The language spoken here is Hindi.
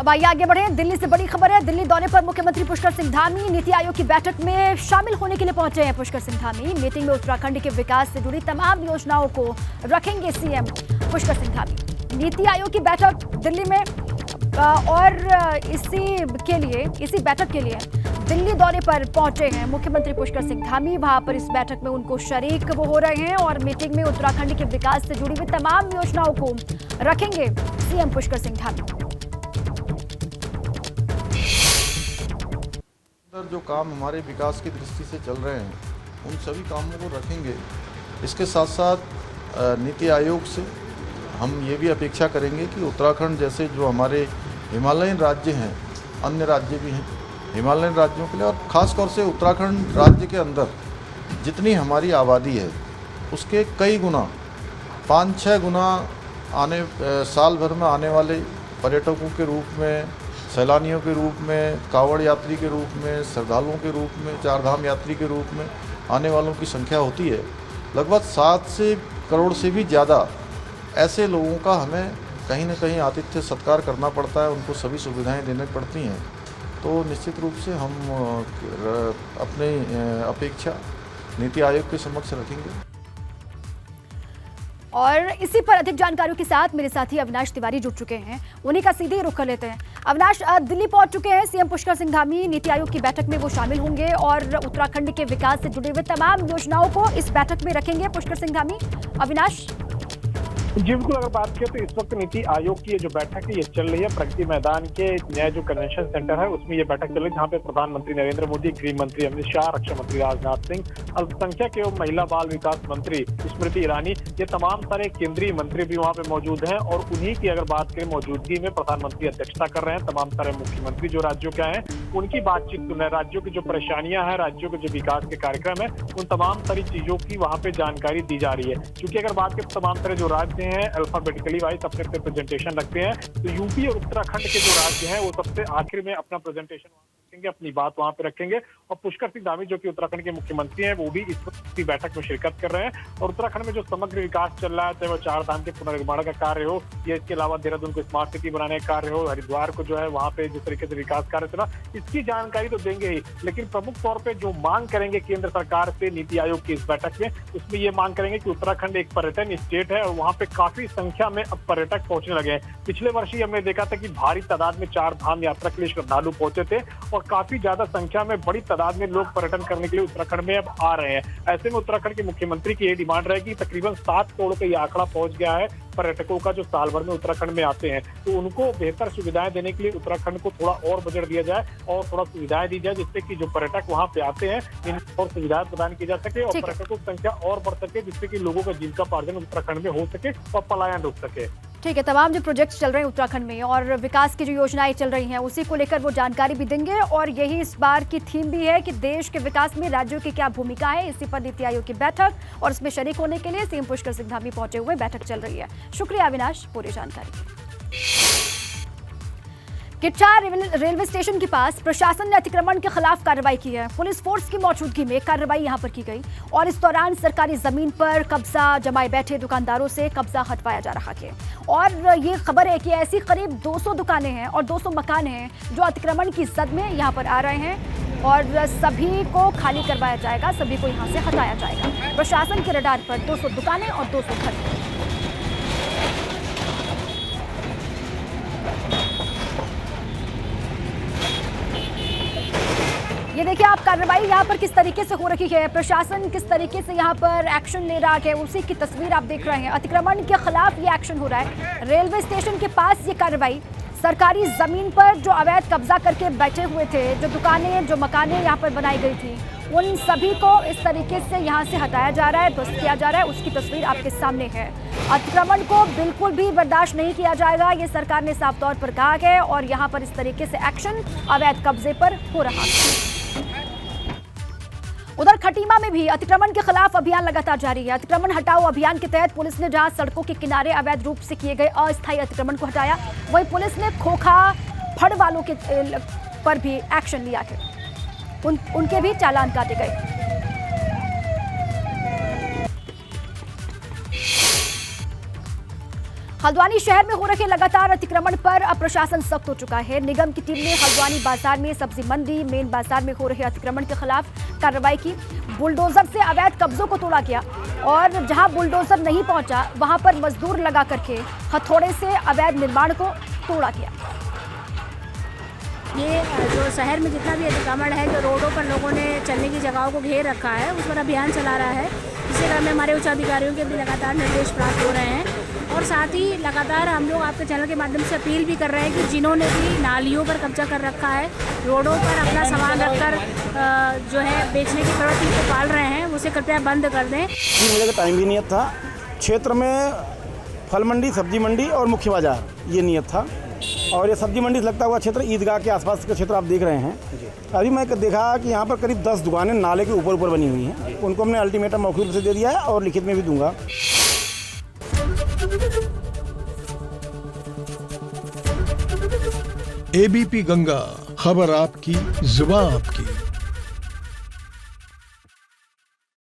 अब आइए आगे बढ़े। दिल्ली से बड़ी खबर है। दिल्ली दौरे पर मुख्यमंत्री पुष्कर सिंह धामी नीति आयोग की बैठक में शामिल होने के लिए पहुंचे हैं। पुष्कर सिंह धामी मीटिंग में उत्तराखंड के विकास से जुड़ी तमाम योजनाओं को रखेंगे सीएम पुष्कर सिंह धामी। नीति आयोग की बैठक दिल्ली में और इसी बैठक के लिए दिल्ली दौरे पर पहुंचे हैं मुख्यमंत्री पुष्कर सिंह धामी। वहां पर इस बैठक में उनको शरीक वो हो रहे हैं और मीटिंग में उत्तराखंड के विकास से जुड़ी हुई तमाम योजनाओं को रखेंगे सीएम पुष्कर सिंह धामी। जो काम हमारे विकास की दृष्टि से चल रहे हैं उन सभी कामों को रखेंगे। इसके साथ साथ नीति आयोग से हम ये भी अपेक्षा करेंगे कि उत्तराखंड जैसे जो हमारे हिमालयन राज्य हैं, अन्य राज्य भी हैं, हिमालयन राज्यों के लिए और ख़ास तौर से उत्तराखंड राज्य के अंदर जितनी हमारी आबादी है उसके कई गुना 5-6 गुना साल भर में आने वाले पर्यटकों के रूप में, सैलानियों के रूप में, कांवड़ यात्री के रूप में, श्रद्धालुओं के रूप में, चारधाम यात्री के रूप में आने वालों की संख्या होती है। लगभग 7 करोड़ से भी ज़्यादा ऐसे लोगों का हमें कहीं न कहीं आतिथ्य सत्कार करना पड़ता है, उनको सभी सुविधाएं देनी पड़ती हैं। तो निश्चित रूप से हम अपनी अपेक्षा नीति आयोग के समक्ष रखेंगे। और इसी पर अधिक जानकारियों के साथ मेरे साथी अविनाश तिवारी जुड़ चुके हैं, उन्हीं का सीधे रुख कर लेते हैं। अविनाश, दिल्ली पहुंच चुके हैं सीएम पुष्कर सिंह धामी। नीति आयोग की बैठक में वो शामिल होंगे और उत्तराखंड के विकास से जुड़े हुए तमाम योजनाओं को इस बैठक में रखेंगे पुष्कर सिंह धामी। अविनाश जी बिल्कुल, अगर बात करें तो इस वक्त नीति आयोग की ये जो बैठक है ये चल रही है प्रगति मैदान के नया जो कन्वेंशन सेंटर है उसमें ये बैठक चल रही है, जहाँ पे प्रधानमंत्री नरेंद्र मोदी, गृह मंत्री अमित शाह, रक्षा मंत्री राजनाथ सिंह, अल्पसंख्यक एवं महिला बाल विकास मंत्री स्मृति ईरानी, ये तमाम सारे केंद्रीय मंत्री भी वहाँ पे मौजूद हैं। और उन्हीं की अगर बात करें मौजूदगी में प्रधानमंत्री अध्यक्षता कर रहे हैं। तमाम सारे मुख्यमंत्री जो राज्यों के हैं उनकी बातचीत सुन रहे हैं। राज्यों की जो परेशानियां हैं, राज्यों के जो विकास के कार्यक्रम है, उन तमाम सारी चीजों की वहाँ पे जानकारी दी जा रही है। क्योंकि अगर बात करें तमाम सारे जो राज्य हैं अल्फाबेटिकली वाइज अपने अपने प्रेजेंटेशन रखते हैं, तो यूपी और उत्तराखंड के जो राज्य हैं वो सबसे आखिर में अपना प्रेजेंटेशन रखेंगे, अपनी बात वहां पे रखेंगे। और पुष्कर सिंह धामी जो कि उत्तराखंड के मुख्यमंत्री हैं वो भी इस बैठक में शिरकत कर रहे हैं। और उत्तराखंड में जो समग्र विकास चल रहा है, चाहे वो चारधाम के पुनर्निर्माण का कार्य हो या इसके अलावा देहरादून को स्मार्ट सिटी बनाने का कार्य हो, हरिद्वार को जो है वहाँ पे जिस तरीके से विकास कार्य चला, इसकी जानकारी तो देंगे ही, लेकिन प्रमुख तौर पर जो मांग करेंगे केंद्र सरकार से नीति आयोग की इस बैठक में, उसमें ये मांग करेंगे कि उत्तराखंड एक पर्यटन स्टेट है और वहाँ पे काफी संख्या में अब पर्यटक पहुंचने लगे हैं। पिछले वर्ष ही हमने देखा था कि भारी तादाद में चारधाम यात्रा के लिए श्रद्धालु पहुंचे थे और काफी ज्यादा संख्या में बड़ी तादाद में लोग पर्यटन करने के लिए उत्तराखंड में अब आ रहे हैं। ऐसे में उत्तराखंड के मुख्यमंत्री की ये डिमांड रहेगी, तकरीबन 7 करोड़ का ये आंकड़ा पहुंच गया है पर्यटकों का जो साल भर में उत्तराखंड में आते हैं। तो उनको बेहतर सुविधाएं देने के लिए उत्तराखंड को थोड़ा और बजट दिया जाए और थोड़ा सुविधाएं दी जाए, जिससे कि जो पर्यटक वहां पे आते हैं इनको और सुविधाएं प्रदान की जा सके और पर्यटकों की संख्या और बढ़ सके, जिससे कि लोगों का जीविकोपार्जन उत्तराखंड में हो सके और पलायन रुक सके। ठीक है, तमाम जो प्रोजेक्ट्स चल रहे हैं उत्तराखंड में और विकास की जो योजनाएं चल रही हैं उसी को लेकर वो जानकारी भी देंगे। और यही इस बार की थीम भी है कि देश के विकास में राज्यों की क्या भूमिका है। इसी पर नीति आयोग की बैठक और इसमें शरीक होने के लिए सीएम पुष्कर सिंह धामी पहुंचे हुए बैठक चल रही है। शुक्रिया अविनाश पूरी जानकारी। किट्ठा रेलवे स्टेशन के पास प्रशासन ने अतिक्रमण के खिलाफ कार्रवाई की है। पुलिस फोर्स की मौजूदगी में कार्रवाई यहां पर की गई और इस दौरान सरकारी जमीन पर कब्जा जमाए बैठे दुकानदारों से कब्जा हटवाया जा रहा है। और ये खबर है कि ऐसी करीब 200 दुकानें हैं और 200 मकान हैं जो अतिक्रमण की जद में यहां पर आ रहे हैं और सभी को खाली करवाया जाएगा, सभी को यहां से हटाया जाएगा। प्रशासन के रडार पर 200 दुकानें और 200 घर। ये देखिए आप कार्रवाई यहाँ पर किस तरीके से हो रही है, प्रशासन किस तरीके से यहाँ पर एक्शन ले रहा है, उसी की तस्वीर आप देख रहे हैं। अतिक्रमण के खिलाफ ये एक्शन हो रहा है। रेलवे स्टेशन के पास ये कार्रवाई, सरकारी जमीन पर जो अवैध कब्जा करके बैठे हुए थे, जो दुकानें जो मकानें यहाँ पर बनाई गई थी, उन सभी को इस तरीके से यहाँ से हटाया जा रहा है, ध्वस्त किया जा रहा है। उसकी तस्वीर आपके सामने है। अतिक्रमण को बिल्कुल भी बर्दाश्त नहीं किया जाएगा, ये सरकार ने साफ तौर पर कहा है। और यहाँ पर इस तरीके से एक्शन अवैध कब्जे पर हो रहा है। उधर खटीमा में भी अतिक्रमण के खिलाफ अभियान लगातार जारी है। अतिक्रमण हटाओ अभियान के तहत पुलिस ने जहां सड़कों के किनारे अवैध रूप से किए गए अस्थायी अतिक्रमण को हटाया, वहीं पुलिस ने खोखा फड़ वालों के पर भी एक्शन लिया है। उनके भी चालान काटे गए। हल्द्वानी शहर में हो रहे लगातार अतिक्रमण पर अब प्रशासन सख्त हो चुका है। निगम की टीम ने हल्द्वानी बाजार में सब्जी मंडी, मेन बाजार में हो रहे अतिक्रमण के खिलाफ कार्रवाई की। बुलडोजर से अवैध कब्जों को तोड़ा गया और जहां बुलडोजर नहीं पहुंचा वहां पर मजदूर लगा करके हथौड़े से अवैध निर्माण को तोड़ा गया। ये जो शहर में जितना भी अतिक्रमण है, जो रोडों पर लोगों ने चलने की जगहों को घेर रखा है, उस पर अभियान चला रहा है। इसी क्रम में हमारे उच्च अधिकारियों के भी लगातार निर्देश प्राप्त हो रहे हैं और साथ ही लगातार हम लोग आपके चैनल के माध्यम से अपील भी कर रहे हैं कि जिन्होंने भी नालियों पर कब्जा कर रखा है, रोडों पर अपना सामान रखकर जो है बेचने की प्रवृत्ति को पाल रहे हैं, उसे कृपया बंद कर दें। 3 बजे का टाइम भी नियत था। क्षेत्र में फल मंडी, सब्जी मंडी और मुख्य बाजार ये नियत था और ये सब्जी मंडी से लगता हुआ क्षेत्र ईदगाह के आसपास का क्षेत्र आप देख रहे हैं। अभी मैं देखा कि यहाँ पर करीब 10 दुकानें नाले के ऊपर बनी हुई हैं। उनको हमने अल्टीमेटम मौखिक रूप से दे दिया है और लिखित में भी दूंगा। एबीपी गंगा, खबर आपकी, जुबान आपकी।